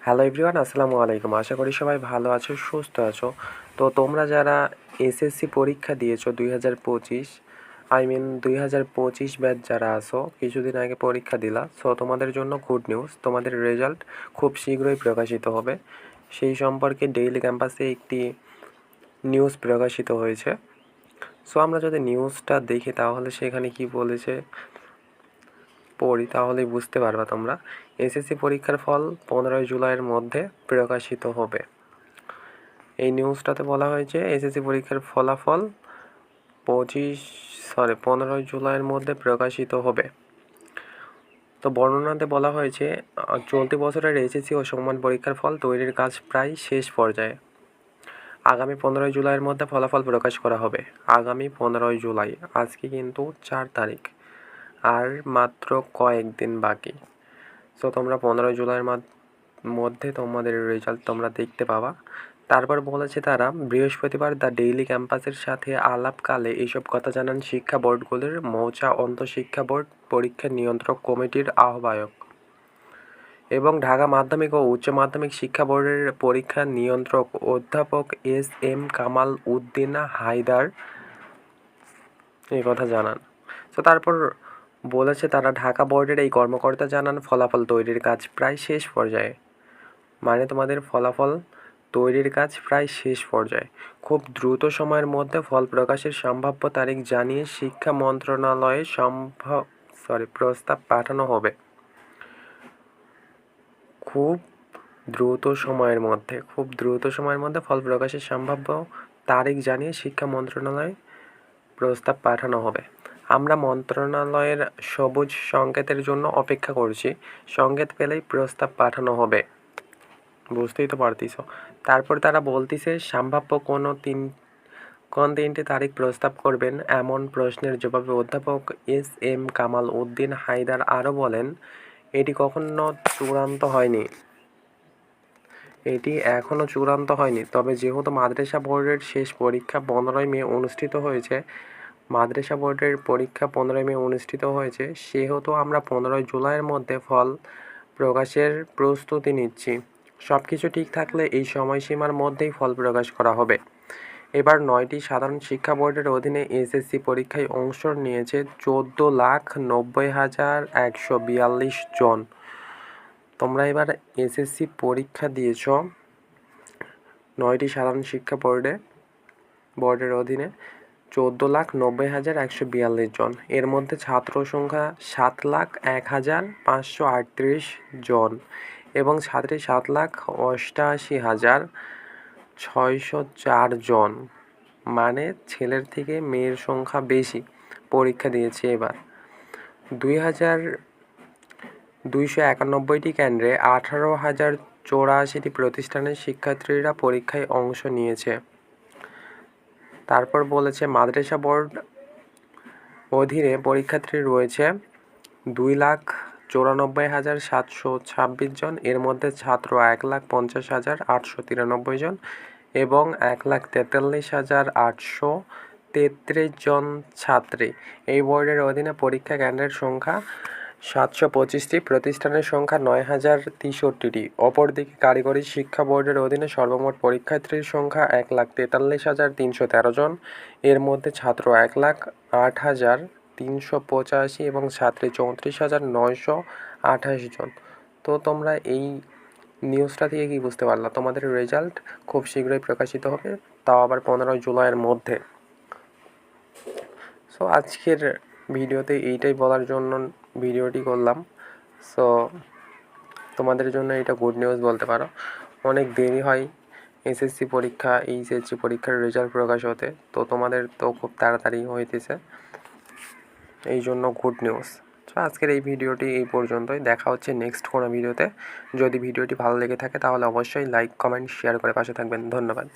Hello everyone, আসসালামু আলাইকুম। আশা করি সবাই ভালো আছো, সুস্থ আছো। তো তোমরা যারা এসএসসি পরীক্ষা দিয়েছো 2025, 2025 ব্যাচ যারা আছো, কিছুদিন আগে পরীক্ষা দিলা, সো তোমাদের জন্য গুড নিউজ। তোমাদের রেজাল্ট খুব শীঘ্রই প্রকাশিত হবে। সেই সম্পর্কে ডেইলি ক্যাম্পাসে একটি নিউজ প্রকাশিত হয়েছে। সো আমরা যদি নিউজটা দেখি তাহলে সেখানে কি বলেছে পড়ি তাহলেই বুঝতে পারবা তোমরা। এসএসসি পরীক্ষার ফল 15 জুলাইয়ের মধ্যে প্রকাশিত হবে। এই নিউজটাতে বলা হয়েছে এসএসসি পরীক্ষার ফলাফল 15 জুলাইয়ের মধ্যে প্রকাশিত হবে। তো বর্ণনাতে বলা হয়েছে চলতি বছরের এসএসসি ও সমমান পরীক্ষার ফল তৈরির কাজ প্রায় শেষ পর্যায়ে। আগামী 15 জুলাইয়ের মধ্যে ফলাফল প্রকাশ করা হবে। আগামী 15 জুলাই, আজকে কিন্তু 4 তারিখ, আর মাত্র কয়েকদিন বাকি। সো তোমরা 15 জুলাইয়ের মধ্যে তোমাদের রেজাল্ট তোমরা দেখতে পাবা। তারপর বলেছে তারা বৃহস্পতিবার দ্য ডেইলি ক্যাম্পাসের সাথে আলাপকালে এইসব কথা জানান শিক্ষা বোর্ডগুলির মৌচা অন্তঃশিক্ষা বোর্ড পরীক্ষা নিয়ন্ত্রক কমিটির আহ্বায়ক এবং ঢাকা মাধ্যমিক ও উচ্চ মাধ্যমিক শিক্ষা বোর্ডের পরীক্ষা নিয়ন্ত্রক অধ্যাপক এস.এম. কামাল উদ্দিন হায়দার এই কথা জানান। তো তারপর বলেছে তারা ঢাকা বোর্ডের এই কর্মকর্তা জানান ফলাফল তৈরির কাজ প্রায় শেষ পর্যায়ে। মানে তোমাদের ফলাফল তৈরির কাজ প্রায় শেষ পর্যায়ে। খুব দ্রুত সময়ের মধ্যে ফল প্রকাশের সম্ভাব্য তারিখ জানিয়ে শিক্ষা মন্ত্রণালয়ে প্রস্তাব পাঠানো হবে। খুব দ্রুত সময়ের মধ্যে ফল প্রকাশের সম্ভাব্য তারিখ জানিয়ে শিক্ষা মন্ত্রণালয়ে প্রস্তাব পাঠানো হবে। আমরা মন্ত্রণালয়ের সবুজ সংকেতের জন্য অপেক্ষা করছি। সংকেত পেলেই প্রস্তাব পাঠানো হবে। বুঝতেই তো পারতিস। তারপর তারা বলতিছে সম্ভাব্য কোন তিনটি তারিখ প্রস্তাব করবেন এমন প্রশ্নের জবাবে অধ্যাপক এস.এম. কামাল উদ্দিন হায়দার আরও বলেন, এটি এখনও চূড়ান্ত হয়নি। তবে যেহেতু মাদ্রাসা বোর্ডের শেষ পরীক্ষা 15 মে অনুষ্ঠিত হয়েছে, সেহেতু আমরা 15 জুলাইয়ের মধ্যে ফল প্রকাশের প্রস্তুতি নিচ্ছি। সব কিছু ঠিক থাকলে এই সময়সীমার মধ্যেই ফল প্রকাশ করা হবে। এবার 9টি সাধারণ শিক্ষা বোর্ডের অধীনে এসএসসি পরীক্ষায় অংশ নিয়েছে 14,90,142 জন। তোমরা এবার এসএসসি পরীক্ষা দিয়েছ 9টি সাধারণ শিক্ষা বোর্ডের অধীনে 14,90,142 জন। এর মধ্যে ছাত্র সংখ্যা 7,01,538 জন এবং ছাত্রী 7,88,604 জন। মানে ছেলের থেকে মেয়ের সংখ্যা বেশি পরীক্ষা দিয়েছে এবার। 2,291টি কেন্দ্রে 18,084টি প্রতিষ্ঠানের শিক্ষার্থীরা পরীক্ষায় অংশ নিয়েছে। তারপর বলেছে মাদ্রাসা বোর্ড অধীনে পরীক্ষার্থী রয়েছে 2,94,726 জন। এর মধ্যে ছাত্র 1,50,893 জন এবং 1,43,833 জন ছাত্রী। এই বোর্ডের অধীনে পরীক্ষা কেন্দ্রের সংখ্যা 725টি, প্রতিষ্ঠানের সংখ্যা 9,063টি। অপরদিকে কারিগরি শিক্ষা বোর্ডের অধীনে সর্বমোট পরীক্ষার্থীর সংখ্যা 1,43,313 জন। এর মধ্যে ছাত্র 1,08,385 এবং ছাত্রী 34,928 জন। তো তোমরা এই নিউজটা থেকে কি বুঝতে পারলা? তোমাদের রেজাল্ট খুব শীঘ্রই প্রকাশিত হবে, তাও আবার 15 জুলাইয়ের মধ্যে। সো আজকের ভিডিওতে এইটাই বলার জন্য ভিডিওটি করলাম। সো তোমাদের জন্য এটা গুড নিউজ বলতে পারো। অনেক দেরি হয় এসএসসি পরীক্ষা, এইচএসসি পরীক্ষার রেজাল্ট প্রকাশ হতে, তো তোমাদের তো খুব তাড়াতাড়ি হইতেছে, এই জন্য গুড নিউজ। তো আজকের এই ভিডিওটি এই পর্যন্তই। দেখা হচ্ছে নেক্সট কোনো ভিডিওতে। যদি ভিডিওটি ভালো লেগে থাকে তাহলে অবশ্যই লাইক, কমেন্ট, শেয়ার করে পাশে থাকবেন। ধন্যবাদ।